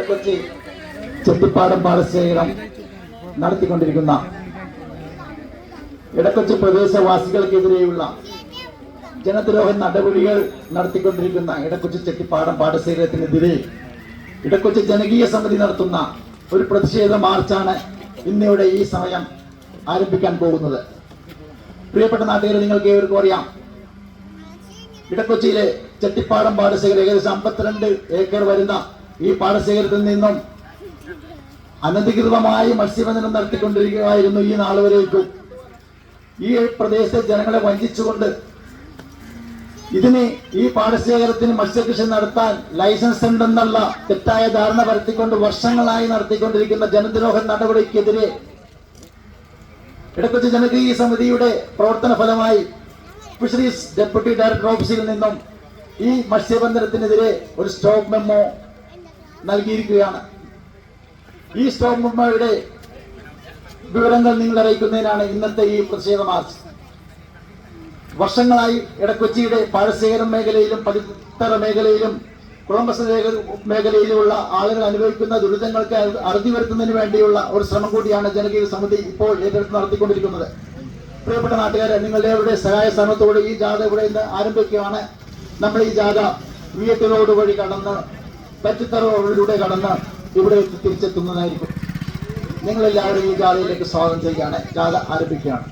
കൊച്ചി ചെട്ടിപ്പാടം പാടശേഖരം നടത്തിക്കൊണ്ടിരിക്കുന്ന ഇടക്കൊച്ചി പ്രദേശവാസികൾക്കെതിരെയുള്ള ജനദ്രോഹ നടപടികൾ നടത്തിക്കൊണ്ടിരിക്കുന്ന ഇടക്കൊച്ചി ചെട്ടിപ്പാടം പാടശേഖരത്തിനെതിരെ ഇടക്കൊച്ചി ജനകീയ സമിതി നടത്തുന്ന ഒരു പ്രതിഷേധ മാർച്ചാണ് ഇന്നിവിടെ ഈ സമയം ആരംഭിക്കാൻ പോകുന്നത്. പ്രിയപ്പെട്ട നാട്ടുകാരെ, നിങ്ങൾക്ക് ഏവർക്കും അറിയാം, ഇടക്കൊച്ചിയിലെ ചെട്ടിപ്പാടം പാടശേഖരം ഏകദേശം 52 ഏക്കർ വരുന്ന ഈ പാടശേഖരത്തിൽ നിന്നും അനധികൃതമായി മത്സ്യബന്ധനം നടത്തിക്കൊണ്ടിരിക്കുകയായിരുന്നു ഈ നാളുവരേക്കും. ഈ പ്രദേശത്തെ ജനങ്ങളെ വഞ്ചിച്ചുകൊണ്ട് ഈ പാടശേഖരത്തിന് മത്സ്യകൃഷി നടത്താൻ ലൈസൻസ് ഉണ്ടെന്നുള്ള തെറ്റായ ധാരണ വരുത്തിക്കൊണ്ട് വർഷങ്ങളായി നടത്തിക്കൊണ്ടിരിക്കുന്ന ജനദ്രോഹ നടപടിക്കെതിരെ ഇടക്കൊച്ചി ജനകീയ സമിതിയുടെ പ്രവർത്തന ഫലമായി ഫിഷറീസ് ഡെപ്യൂട്ടി ഡയറക്ടർ ഓഫീസിൽ നിന്നും ഈ മത്സ്യബന്ധനത്തിനെതിരെ ഒരു സ്റ്റോപ്പ് മെമ്മോ നൽകിയിരിക്കുകയാണ്. ഈ സ്റ്റോപ്പ് മെമ്മോയുടെ വിവരങ്ങൾ നിങ്ങൾ അറിയിക്കുന്നതിനാണ് ഇന്നത്തെ ഈ പ്രതിഷേധ മാർച്ച്. വർഷങ്ങളായി ഇടക്കൊച്ചിയുടെ പാടശേഖരം മേഖലയിലും പടിത്തറ മേഖലയിലും കുളമ്പസ് മേഖലയിലുമുള്ള ആളുകൾ അനുഭവിക്കുന്ന ദുരിതങ്ങൾക്ക് അറുതി വരുത്തുന്നതിന് വേണ്ടിയുള്ള ഒരു ശ്രമം കൂടിയാണ് ജനകീയ സമിതി ഇപ്പോൾ ഏറ്റെടുത്ത് നടത്തിക്കൊണ്ടിരിക്കുന്നത്. പ്രിയപ്പെട്ട നാട്ടുകാരെ, നിങ്ങളുടെ സഹായ ശ്രമത്തോടെ ഈ ജാഥ ഇവിടെ ഇന്ന് ആരംഭിക്കുകയാണ്. നമ്മൾ ഈ ജാഥ വിയറ്റ് റോഡ് വഴി കടന്ന് പറ്റിത്തറ റോഡിലൂടെ കടന്ന് ഇവിടെ തിരിച്ചെത്തുന്നതായിരിക്കും. നിങ്ങളെല്ലാവരും ഈ ജാഥയിലേക്ക് സ്വാഗതം ചെയ്യുകയാണ്. ജാഥ ആരംഭിക്കുകയാണ്.